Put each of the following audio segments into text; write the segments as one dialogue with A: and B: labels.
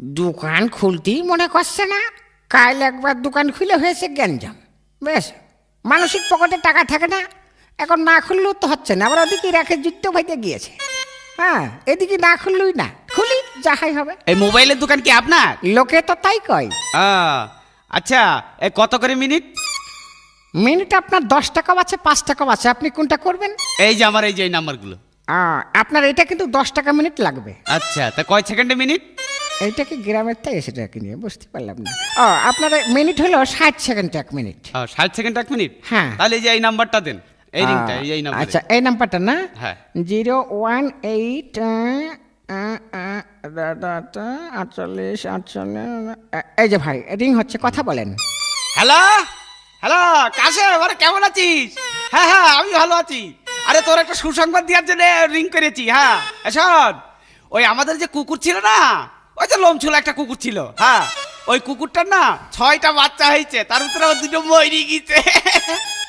A: দোকান খুলতেই মনে করছে না, কাল একবার দোকান খুলে হয়েছে গ্যাঞ্জাম। বেশ, মানসিক পকেটে টাকা থাকে না, এখন না খুললেও তো হচ্ছে না। আবার ওদিকে রেখে যুদ্ধ ভাইতে গিয়েছে। হ্যাঁ, এদিকে না খুললুই না, খুলি যাহাই হবে।
B: এই মোবাইলের দোকান কি আপনার?
A: লোকে তো তাই কয়।
B: আচ্ছা, এই কত করে মিনিট?
A: মিনিট আপনার 10 টাকাও আছে, 5 টাকাও আছে, আপনি কোনটা করবেন?
B: এই যে আমার এই নাম্বারগুলো।
A: আপনার এটা কিন্তু 10 টাকা মিনিট লাগবে।
B: আচ্ছা, তা কয় সেকেন্ডে মিনিট?
A: এইটা কি গ্রামের তাই এসে কিনে বুঝতে পারলাম না। আপনার মিনিট হলো 60 সেকেন্ড 1 মিনিট।
B: 60 second 1 minute?
A: হ্ঁ।
B: তাহলে এই যে এই নাম্বারটা দেন, এই রিংটা, এই নাম্বার।
A: আচ্ছা, এই নাম্বারটা না?
B: হ্যাঁ।
A: 018 48 এই যে ভাই রিং হচ্ছে, কথা বলেন।
B: হ্যালো হ্যালো, কাশেম, আরে কেমন আছিস? হ্যাঁ হ্যাঁ, আমি ভালো আছি। আরে তোর একটা সুসংবাদ দেওয়ার জন্য রিং করেছি। হ্যাঁ শোন, ওই আমাদের যে কুকুর ছিল না, ওই যে লোমছুলা একটা কুকুর ছিল, হ্যাঁ, ওই কুকুরটার না 6টা বাচ্চা হয়েছে, তার ভিতরে আমার 2টো মরে গেছে।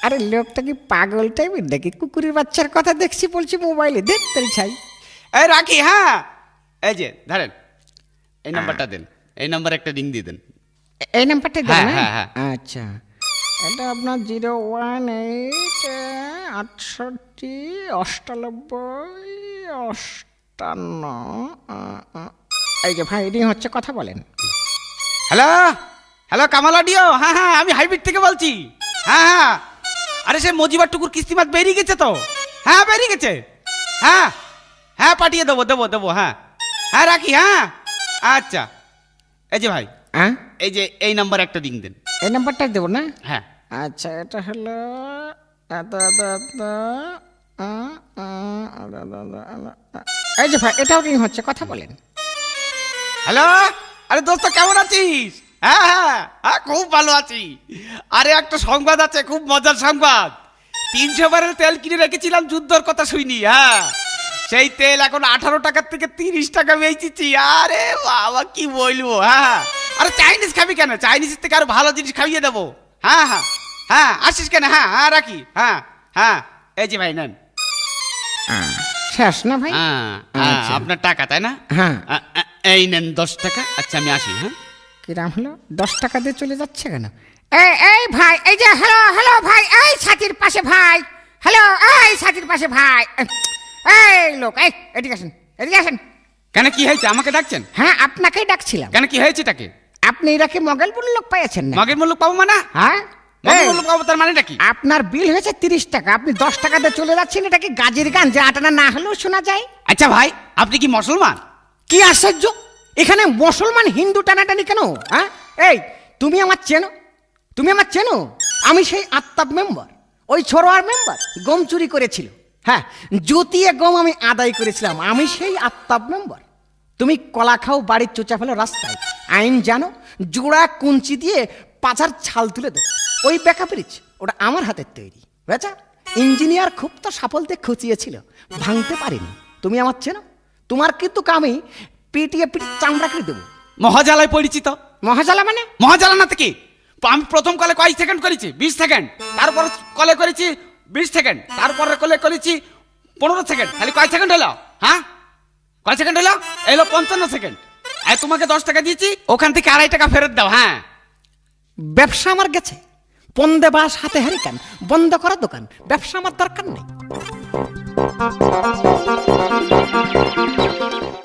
A: আরে লোকটা কি পাগল টাইপের নাকি? কুকুরের বাচ্চার কথা দেখছি বলছি মোবাইলে, দেখতে চাই।
B: এই রাখি, হ্যাঁ, এই যে ধরেন, এই নাম্বারটা দেন, এই নাম্বারে একটা রিং দিয়ে দেন।
A: এই নাম্বারটা দেন?
B: হ্যাঁ হ্যাঁ।
A: আচ্ছা, এটা আপনার 018 68 98 58। এই যে ভাই রিং হচ্ছে, কথা বলেন।
B: Hello hello, Kamal audio. হ্যাঁ হ্যাঁ, আমি হাইব্রিড থেকে বলছি। হ্যাঁ হ্যাঁ, আরে সে মজিবার টুকুর কিস্তিমাত বেরিয়ে গেছে তো। হ্যাঁ, বেরিয়ে গেছে। হ্যাঁ হ্যাঁ, পাঠিয়ে দেবো দেবো দেবো। হ্যাঁ হ্যাঁ, রাখি। হ্যাঁ আচ্ছা, এই যে ভাই, এই যে এই নাম্বার একটা রিং দেন।
A: এই নাম্বারটা দেবো না?
B: হ্যাঁ।
A: আচ্ছা, এটা হলো এই যে ভাই, এটাও রিং হচ্ছে, কথা বলেন।
B: হ্যালো, আরে দোস্ত কেমন আছিস? হ্যাঁ হ্যাঁ হ্যাঁ, খুব ভালো আছি। আরে একটা সংবাদ আছে, খুব মজার সংবাদ। 300 ব্যারেল তেল কিনে রেখেছিলাম, যুদ্ধর কথা শুনি। হ্যাঁ, সেই তেল এখন 18 টাকার থেকে 30 টাকা বেচেছি। আরে বাবা, কি বলবো। হ্যাঁ, আরে চাইনিজ খাবি কেন? চাইনিজের থেকে আরো ভালো জিনিস খাইয়ে দেবো। হ্যাঁ হ্যাঁ হ্যাঁ, আসিস কেন? হ্যাঁ হ্যাঁ, রাখি। হ্যাঁ হ্যাঁ, এই যে ভাই নেন।
A: শেষ না ভাই?
B: হ্যাঁ, আপনার টাকা, তাই না?
A: হ্যাঁ।
B: এই নেন 10 টাকা। আচ্ছা, আমি আসি। হ্যাঁ,
A: কিরাম হলো? 10 টাকা দিয়ে চলে যাচ্ছে কেন? এই ভাই, এই যে হ্যালো হ্যালো ভাই, এই ছাতির পাশে ভাই, হ্যালো, এই ছাতির পাশে ভাই, এই লোক, এই এদিকে আসেন, এদিকে আসেন।
B: কেন, কি হয়েছে? আমাকে ডাকছেন?
A: হ্যাঁ, আপনাকেই ডাকছিলাম।
B: কেন, কি হয়েছে তাকে?
A: আপনি এরাকে মগেলপুর লোক পাইছেন না?
B: মগের মুলুক পাবো মানে?
A: হ্যাঁ,
B: মগের মুলুক পাবো তার মানেটা কি?
A: আপনার বিল হয়েছে 30 টাকা, আপনি 10 টাকা দিয়ে চলে যাচ্ছেন। এটা কি গাজীর গান যে আটানা না হলেও শোনা যায়?
B: আচ্ছা ভাই, আপনি কি মুসলমান?
A: কি আশ্চর্য, এখানে মুসলমান হিন্দু টানাটানি কেন? হ্যাঁ, এই তুমি আমার চেনো? তুমি আমার চেনো? আমি সেই আত্মাব মেম্বার, ওই ছোড়োয়ার মেম্বার, গম চুরি করেছিল। হ্যাঁ, জুতিয়ে গম আমি আদায় করেছিলাম, আমি সেই আত্মাব মেম্বার। তুমি কলা খাও, বাড়ির চোচা ফেলো রাস্তায়, আইন জানো, জোড়া কুঞ্চি দিয়ে পাছার ছাল তুলে দেবো। ওই ব্যাকা ব্রিজ ওটা আমার হাতের তৈরি, বেচা। ইঞ্জিনিয়ার খুব তো সাফল দিয়ে খুঁচিয়েছিল, ভাঙতে পারিনি। তুমি আমার চেনো? তোমার কিন্তু আমি পিটিয়ে চামড়া করে দেবো।
B: মহাজালায় পরিচিত।
A: মহাজালা মানে?
B: মহাজালা না থেকে আমি প্রথম কলে কয় সেকেন্ড করেছি? 20 সেকেন্ড। তারপর কলে করেছি 20 সেকেন্ড। তারপরে কলে করেছি 15 সেকেন্ড। তাহলে কয় সেকেন্ড হলো? হ্যাঁ, কয় সেকেন্ড হলো? এলো 55 সেকেন্ড। আর তোমাকে 10 টাকা দিয়েছি, ওখান থেকে 2.5 টাকা ফেরত দাও। হ্যাঁ,
A: ব্যবসা আমার গেছে, পন্দে বাস হাতে হারিকান, বন্ধ করা দোকান, ব্যবসা আমার দরকার নেই।